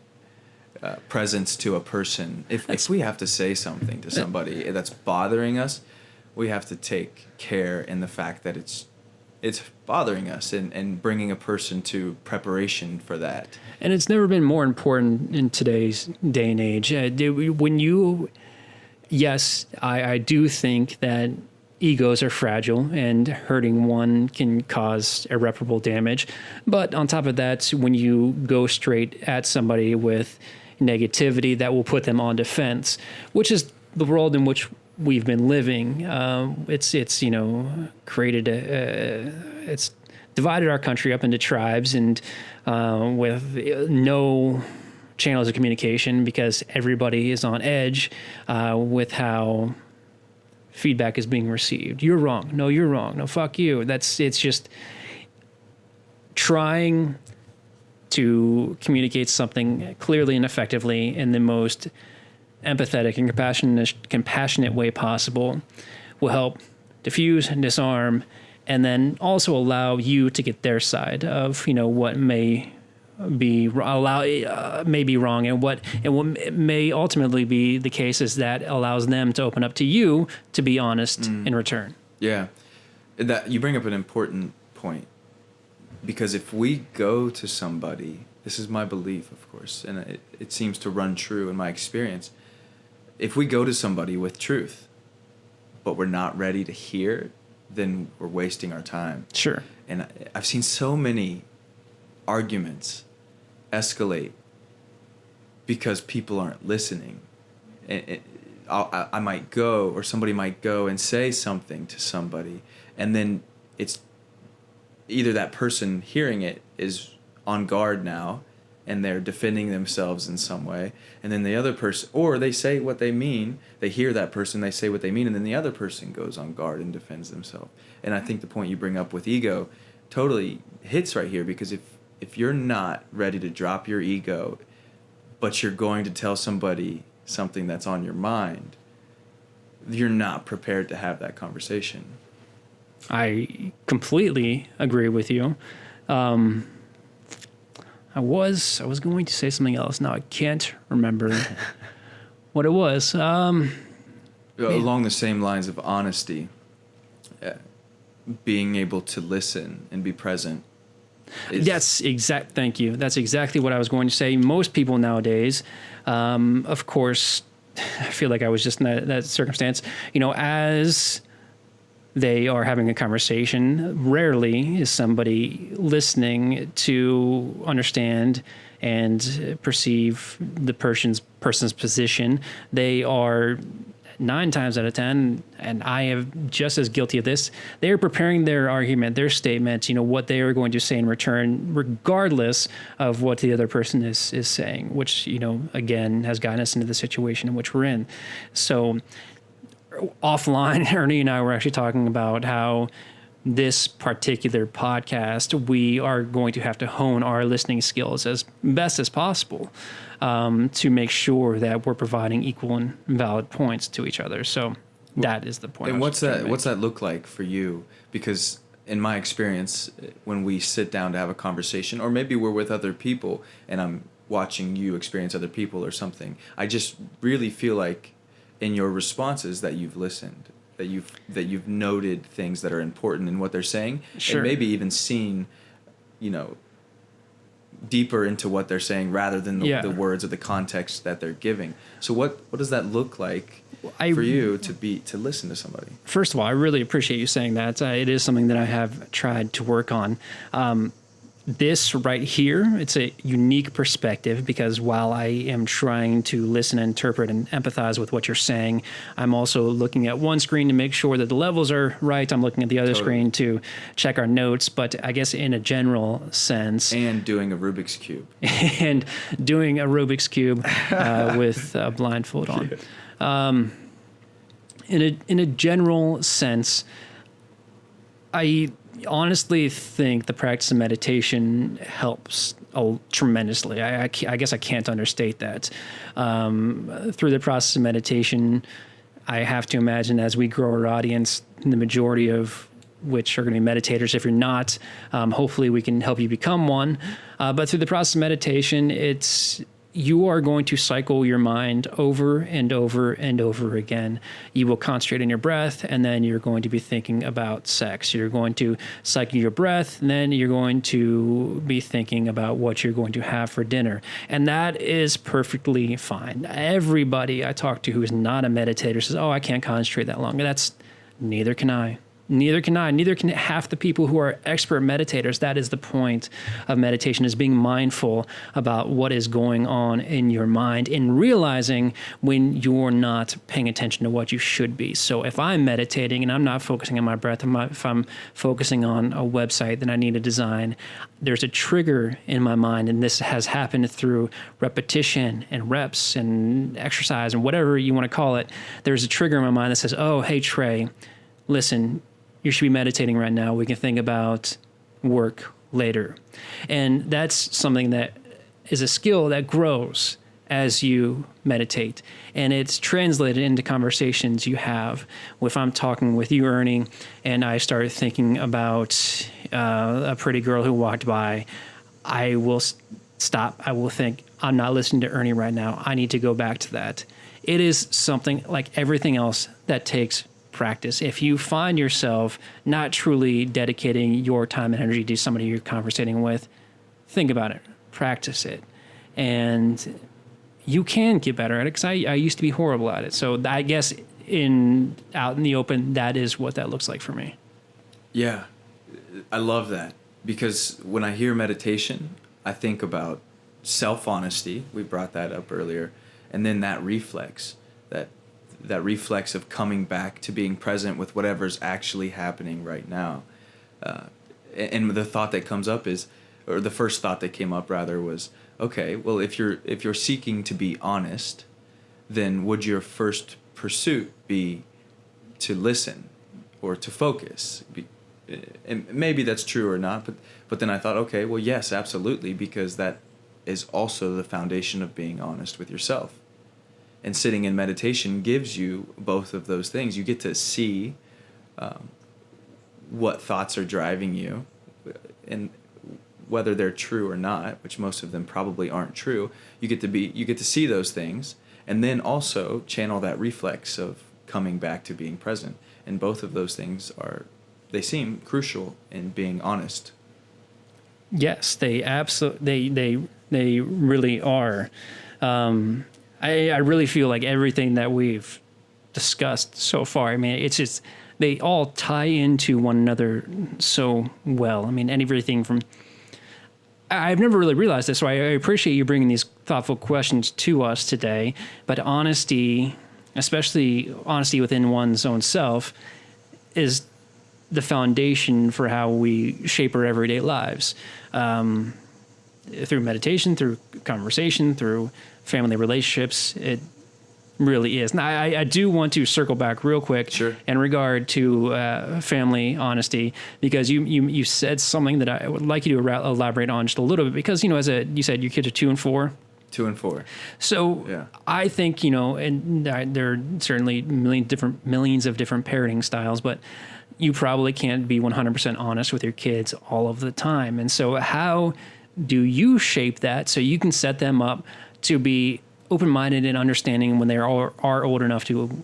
presence to a person. If we have to say something to somebody that's bothering us, we have to take care in the fact that it's bothering us, and bringing a person to preparation for that. And it's never been more important in today's day and age. Yes, I do think that egos are fragile, and hurting one can cause irreparable damage. But on top of that, when you go straight at somebody with negativity, that will put them on defense, which is the world in which we've been living. It's created it's divided our country up into tribes, and with no channels of communication, because everybody is on edge with how feedback is being received. You're wrong. No, you're wrong. No, fuck you. It's just trying to communicate something clearly and effectively in the most empathetic and compassionate way possible will help diffuse and disarm, and then also allow you to get their side of what may be wrong, and what may ultimately be the case is that allows them to open up to you to be honest in return. Yeah, that you bring up an important point, because if we go to somebody, this is my belief, of course, and it seems to run true in my experience. If we go to somebody with truth, but we're not ready to hear, then we're wasting our time. Sure. And I've seen so many arguments escalate because people aren't listening. I might go, or somebody might go and say something to somebody, and then it's either that person hearing it is on guard now, and they're defending themselves in some way, and then the other person, or they say what they mean, they hear that person, they say what they mean, and then the other person goes on guard and defends themselves. And I think the point you bring up with ego totally hits right here, because if you're not ready to drop your ego, but you're going to tell somebody something that's on your mind, you're not prepared to have that conversation. I completely agree with you. I was going to say something else. Now I can't remember what it was. Along the same lines of honesty, being able to listen and be present. Thank you. That's exactly what I was going to say. Most people nowadays, of course, I feel like I was just in that circumstance, as they are having a conversation, rarely is somebody listening to understand and perceive the person's position. They are 9 times out of 10, and I am just as guilty of this. They are preparing their argument, their statement, what they are going to say in return, regardless of what the other person is saying, which, again, has gotten us into the situation in which we're in. So offline, Ernie and I were actually talking about how this particular podcast, we are going to have to hone our listening skills as best as possible to make sure that we're providing equal and valid points to each other. So that is the point. And what's that look like for you? Because in my experience, when we sit down to have a conversation, or maybe we're with other people and I'm watching you experience other people or something, I just really feel like in your responses that you've listened, that you've noted things that are important in what they're saying, sure, and maybe even seen, deeper into what they're saying rather than the words or the context that they're giving. So what does that look like for you to listen to somebody? First of all, I really appreciate you saying that. It is something that I have tried to work on. This right here, it's a unique perspective because while I am trying to listen, interpret, and empathize with what you're saying, I'm also looking at one screen to make sure that the levels are right. I'm looking at the other screen to check our notes. But I guess in a general sense... And doing a Rubik's Cube. And doing a Rubik's Cube with a blindfold on. Yeah. In a general sense, I honestly think the practice of meditation helps tremendously. I guess I can't understate that. Through the process of meditation, I have to imagine as we grow our audience, the majority of which are going to be meditators. If you're not, hopefully we can help you become one. But through the process of meditation, you are going to cycle your mind over and over and over again. You will concentrate on your breath, and then you're going to be thinking about sex. You're going to cycle your breath, and then you're going to be thinking about what you're going to have for dinner. And that is perfectly fine. Everybody I talk to who is not a meditator says, I can't concentrate that long. Neither can I. Neither can I. Neither can half the people who are expert meditators. That is the point of meditation, is being mindful about what is going on in your mind and realizing when you're not paying attention to what you should be. So if I'm meditating and I'm not focusing on my breath, if I'm focusing on a website that I need to design, there's a trigger in my mind, and this has happened through repetition and reps and exercise and whatever you want to call it. There's a trigger in my mind that says, hey, Trey, listen, you should be meditating right now. We can think about work later. And that's something that is a skill that grows as you meditate. And it's translated into conversations you have. If I'm talking with you, Ernie, and I start thinking about a pretty girl who walked by, I will stop. I will think, I'm not listening to Ernie right now. I need to go back to that. It is something like everything else that takes practice. If you find yourself not truly dedicating your time and energy to somebody you're conversating with, think about it, practice it, and you can get better at it, because I used to be horrible at it. So I guess out in the open, that is what that looks like for me. Yeah, I love that, because when I hear meditation, I think about self-honesty. We brought that up earlier, and then that reflex of coming back to being present with whatever's actually happening right now. And the thought that comes up or the first thought that came up rather was, okay, well, if you're seeking to be honest, then would your first pursuit be to listen or to focus? And maybe that's true or not, but then I thought, okay, well, yes, absolutely, because that is also the foundation of being honest with yourself. And sitting in meditation gives you both of those things. You get to see what thoughts are driving you, and whether they're true or not, which most of them probably aren't true. You get to see those things, and then also channel that reflex of coming back to being present. And both of those things they seem crucial in being honest. Yes, they absolutely they really are. I really feel like everything that we've discussed so far, I mean, it's just, they all tie into one another so well. I mean, everything from, I've never really realized this, so I appreciate you bringing these thoughtful questions to us today. But honesty, especially honesty within one's own self, is the foundation for how we shape our everyday lives. Through meditation, through conversation, through family relationships, it really is. Now, I do want to circle back real quick in regard to family honesty, because you said something that I would like you to elaborate on just a little bit, because, you said your kids are 2 and 4. 2 and 4. So yeah. I think, and there are certainly millions of different parenting styles, but you probably can't be 100% honest with your kids all of the time. And so how do you shape that so you can set them up to be open-minded and understanding when they are old enough to,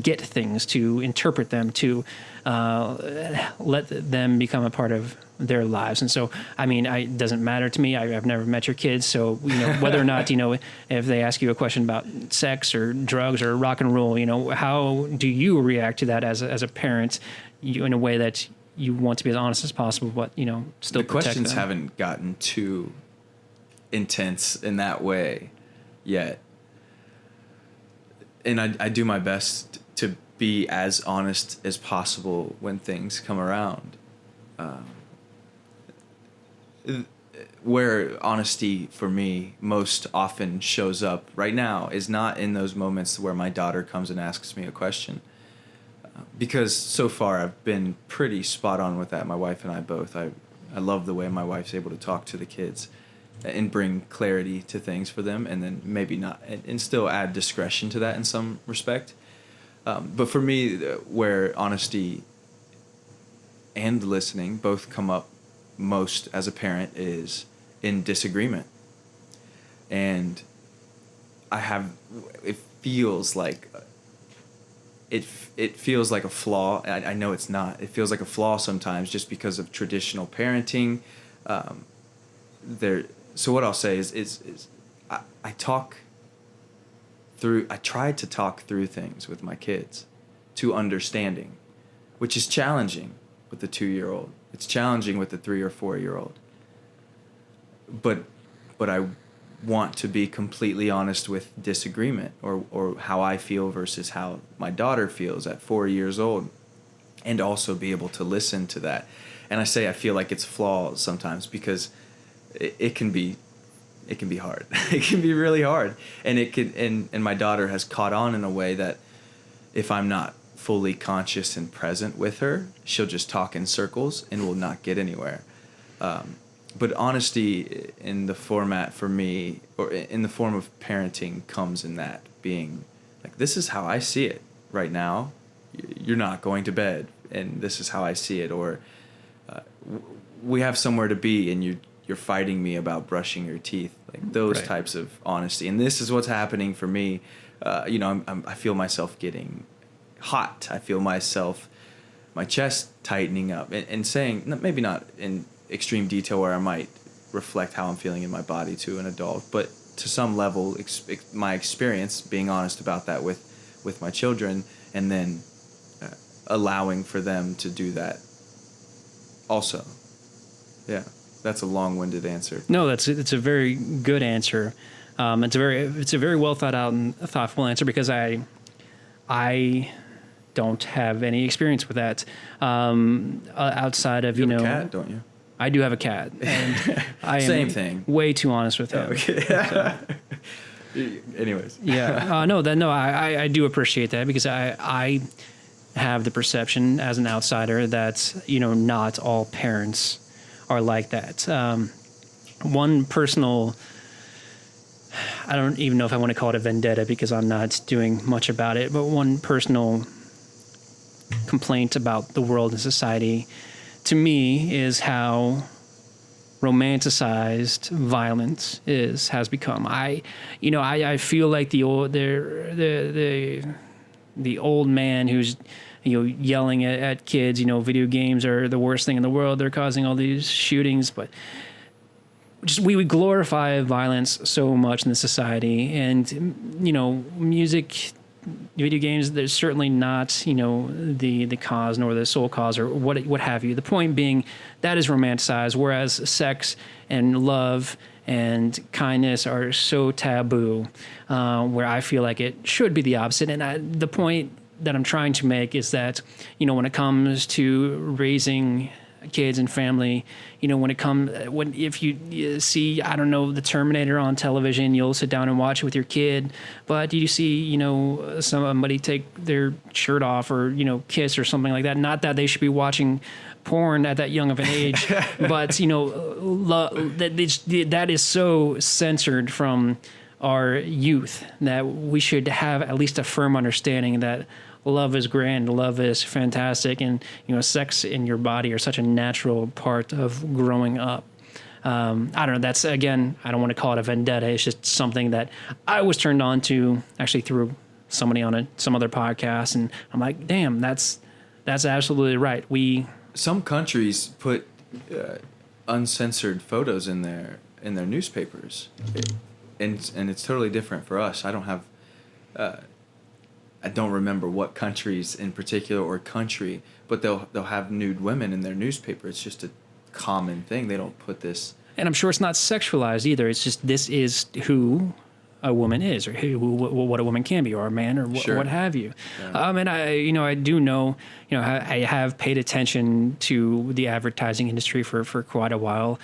get things, to interpret them, to let them become a part of their lives? And so, it doesn't matter to me. I've never met your kids, so whether or not if they ask you a question about sex or drugs or rock and roll, how do you react to that as a parent, in a way that you want to be as honest as possible, but still the protect questions them? Haven't gotten too intense in that way yet, and I do my best to be as honest as possible when things come around. Where honesty for me most often shows up right now is not in those moments where my daughter comes and asks me a question, because so far I've been pretty spot on with that. My wife and I both. I love the way my wife's able to talk to the kids and bring clarity to things for them, and then maybe not, and still add discretion to that in some respect. But for me, where honesty and listening both come up most as a parent is in disagreement. And it feels like a flaw. I know it's not. It feels like a flaw sometimes just because of traditional parenting. So what I'll say is I try to talk through things with my kids to understanding, which is challenging with the 2-year-old. It's challenging with the 3 or 4-year-old. But I want to be completely honest with disagreement, or how I feel versus how my daughter feels at 4 years old, and also be able to listen to that. And I say I feel like it's flawed sometimes because it can be hard. It can be really hard. And my daughter has caught on in a way that if I'm not fully conscious and present with her, she'll just talk in circles and will not get anywhere. But honesty in the format for me, or in the form of parenting, comes in that being like, this is how I see it right now. You're not going to bed, and this is how I see it. Or we have somewhere to be, and you're fighting me about brushing your teeth. Like those types of honesty. And this is what's happening for me. I feel myself getting hot. I feel my chest tightening up, and saying, maybe not in extreme detail where I might reflect how I'm feeling in my body to an adult, but to some level, my experience, being honest about that with my children, and then allowing for them to do that also. Yeah, that's a long-winded answer. No, it's a very good answer. It's a very well thought out and thoughtful answer, because I don't have any experience with that outside of you have a cat, don't you? I do have a cat, and I Same am thing. way too honest with him. Okay. So. Anyways. Yeah. I do appreciate that, because I have the perception as an outsider that not all parents are like that. One personal, I don't even know if I want to call it a vendetta, because I'm not doing much about it, but one personal complaint about the world and society to me is how romanticized violence has become. I feel like the old man who's yelling at kids, video games are the worst thing in the world, they're causing all these shootings, but just we glorify violence so much in the society, and music, video games, there's certainly not the cause nor the sole cause or what have you. The point being that is romanticized, whereas sex and love and kindness are so taboo, where I feel like it should be the opposite. And the point that I'm trying to make is that when it comes to raising kids and family, if you see, I don't know, the Terminator on television, you'll sit down and watch it with your kid. But you see, somebody take their shirt off or kiss or something like that. Not that they should be watching porn at that young of an age, but that is so censored from our youth that we should have at least a firm understanding that love is grand, love is fantastic, and sex in your body are such a natural part of growing up. I don't know. That's, again, I don't want to call it a vendetta. It's just something that I was turned on to actually through somebody on some other podcast, and I'm like, damn, that's absolutely right. Some countries put uncensored photos in their newspapers, and it's totally different for us. I don't remember what countries in particular or country, but they'll have nude women in their newspaper. It's just a common thing. They don't put this. And I'm sure it's not sexualized either. It's just this is who a woman is, or what a woman can be, or a man, or sure. what have you. Yeah. And I do know, I have paid attention to the advertising industry for quite a while,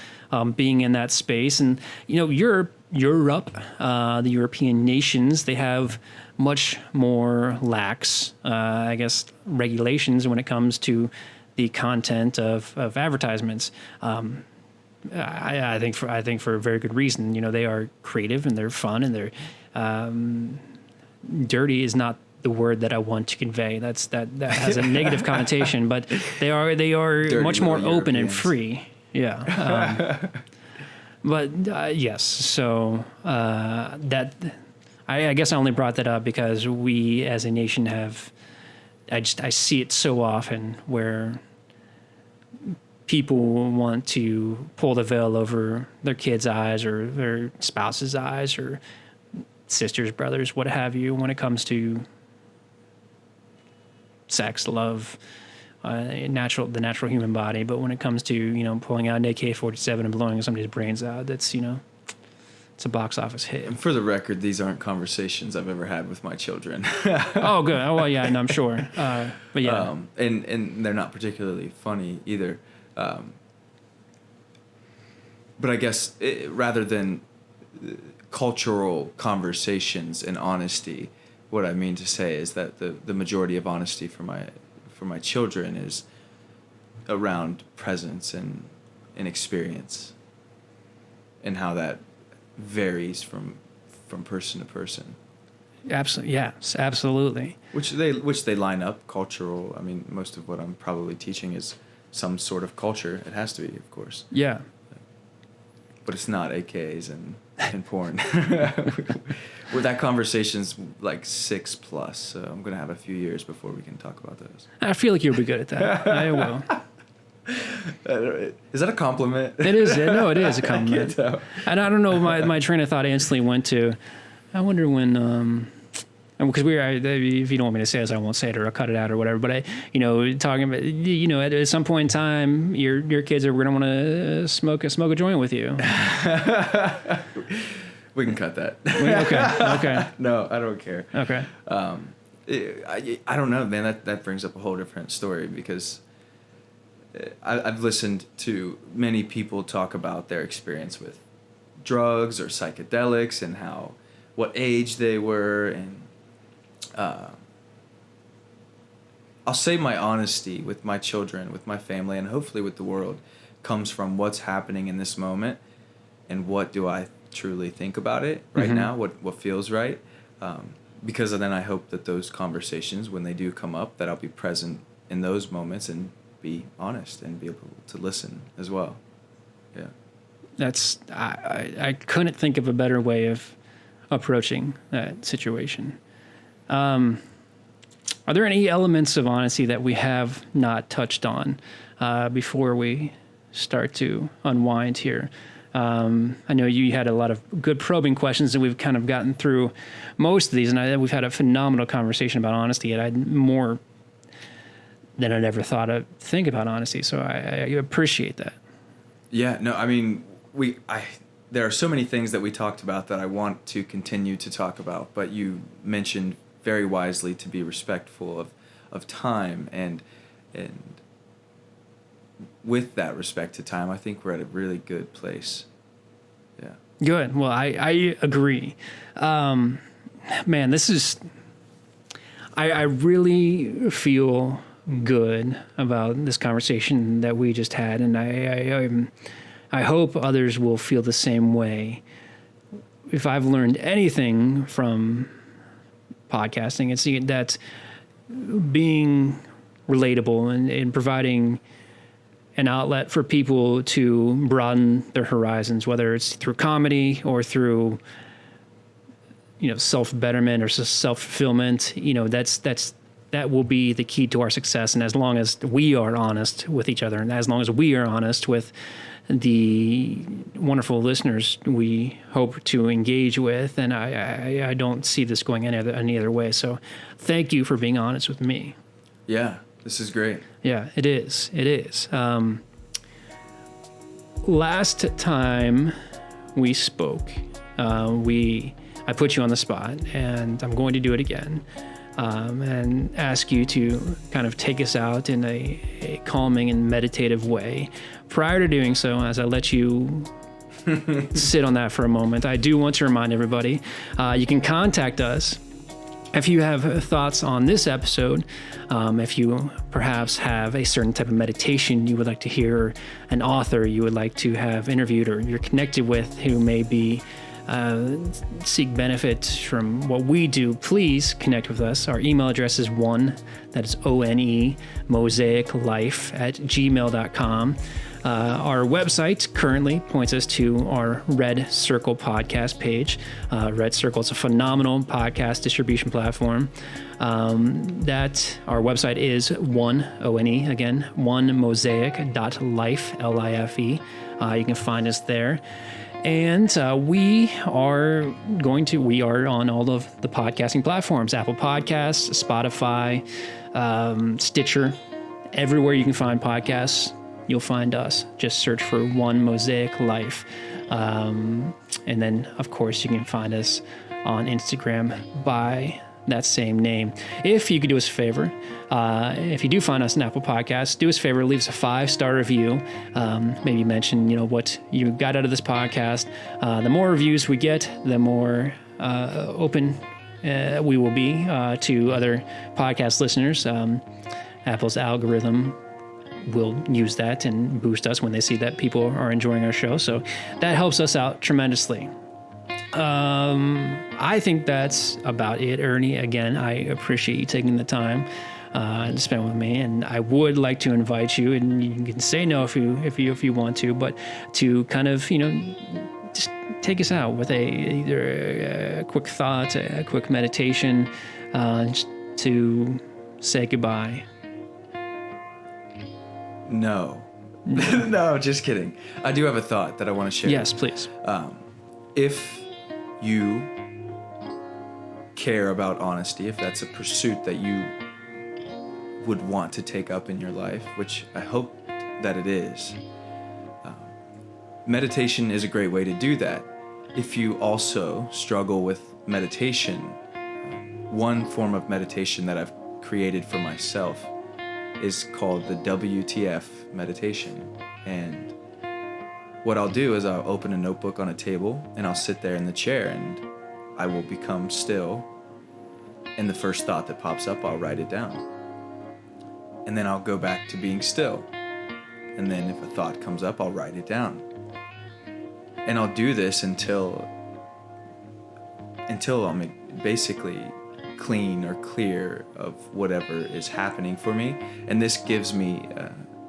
being in that space, and Europe, the European nations, they have much more lax, I guess, regulations when it comes to the content of advertisements. I think for a very good reason. They are creative and they're fun and they're dirty is not the word that I want to convey. That has a negative connotation, but they are Dirty much more open and Europeans. free. Yeah. But yes, so that I guess I only brought that up because we as a nation have. I see it so often where people want to pull the veil over their kids' eyes or their spouse's eyes or sisters, brothers, what have you, when it comes to sex, love, the natural human body. But when it comes to, pulling out an AK-47 and blowing somebody's brains out, that's, it's a box office hit. And for the record, these aren't conversations I've ever had with my children. Oh, good. Oh, well, yeah, no, I'm sure. But yeah. And they're not particularly funny either. But I guess rather than cultural conversations and honesty, what I mean to say is that the majority of honesty for my children is around presence and experience, and how that varies from person to person. Absolutely, yes, absolutely. Which they line up cultural. I mean, most of what I'm probably teaching is some sort of culture. It has to be, of course. Yeah. But it's not AKs and porn. Well, that conversation's like 6+, so I'm gonna have a few years before we can talk about those. I feel like you'll be good at that. I will. Is that a compliment? It is. No, it is a I compliment. can't tell. And I don't know. My train of thought instantly went to, I wonder when, because if you don't want me to say this, I won't say it or I'll cut it out or whatever. But talking about, at some point in time, your kids are going to want to smoke a joint with you. We can cut that. Okay. No, I don't care. Okay. I don't know, man. That brings up a whole different story, because I've listened to many people talk about their experience with drugs or psychedelics and what age they were, and I'll say my honesty with my children, with my family, and hopefully with the world comes from what's happening in this moment and what do I truly think about it right Mm-hmm. now, what feels right, because then I hope that those conversations, when they do come up, that I'll be present in those moments and be honest and be able to listen as well. Yeah. That's I couldn't think of a better way of approaching that situation. Are there any elements of honesty that we have not touched on before we start to unwind here? I know you had a lot of good probing questions, and we've kind of gotten through most of these, and we've had a phenomenal conversation about honesty, and I had more than I'd ever thought of think about honesty. So I appreciate that. Yeah, no, I mean, there are so many things that we talked about that I want to continue to talk about, but you mentioned very wisely to be respectful of time, and with that respect to time, I think we're at a really good place. Yeah. Good. Well, I agree. Man, this is, I really feel good about this conversation that we just had, and I hope others will feel the same way. If I've learned anything from podcasting, it's that being relatable and providing an outlet for people to broaden their horizons, whether it's through comedy or through, self-betterment or self-fulfillment. That will be the key to our success. And as long as we are honest with each other, and as long as we are honest with the wonderful listeners we hope to engage with, and I don't see this going any other way. So thank you for being honest with me. Yeah, this is great. Yeah, it is. It is. Last time we spoke, I put you on the spot, and I'm going to do it again. And ask you to kind of take us out in a calming and meditative way. Prior to doing so, as I let you sit on that for a moment, I do want to remind everybody, you can contact us if you have thoughts on this episode, if you perhaps have a certain type of meditation you would like to hear, an author you would like to have interviewed, or you're connected with who may be seek benefit from what we do, please connect with us. Our email address is that is ONE, mosaiclife@gmail.com. Our website currently points us to our Red Circle podcast page. Red Circle is a phenomenal podcast distribution platform. That our website is ONE, again, onemosaic.life, Life. You can find us there. And we are on all of the podcasting platforms: Apple Podcasts, Spotify, Stitcher, everywhere you can find podcasts, you'll find us. Just search for One Mosaic Life. And then, of course, you can find us on Instagram by that same name. If you could do us a favor, if you do find us on Apple Podcasts, do us a favor, leave us a 5-star review. Maybe mention, what you got out of this podcast. The more reviews we get, the more open we will be to other podcast listeners. Apple's algorithm will use that and boost us when they see that people are enjoying our show. So that helps us out tremendously. I think that's about it, Ernie. Again, I appreciate you taking the time to spend with me, and I would like to invite you, and you can say no if you want to, but to kind of just take us out with either a quick thought, a quick meditation, just to say goodbye. No, no, just kidding. I do have a thought that I want to share. Yes, please. If you care about honesty, if that's a pursuit that you would want to take up in your life, which I hope that it is, meditation is a great way to do that. If you also struggle with meditation, one form of meditation that I've created for myself is called the WTF meditation. And what I'll do is I'll open a notebook on a table, and I'll sit there in the chair, and I will become still. And the first thought that pops up, I'll write it down. And then I'll go back to being still. And then if a thought comes up, I'll write it down. And I'll do this until I'm basically clean or clear of whatever is happening for me. And this gives me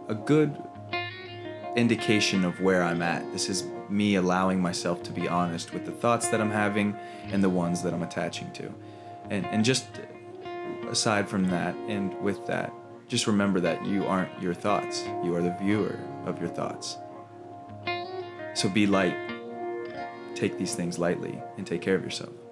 a good indication of where I'm at. This is me allowing myself to be honest with the thoughts that I'm having and the ones that I'm attaching to. And just aside from that, and with that, just remember that you aren't your thoughts. You are the viewer of your thoughts. So be light. Take these things lightly and take care of yourself.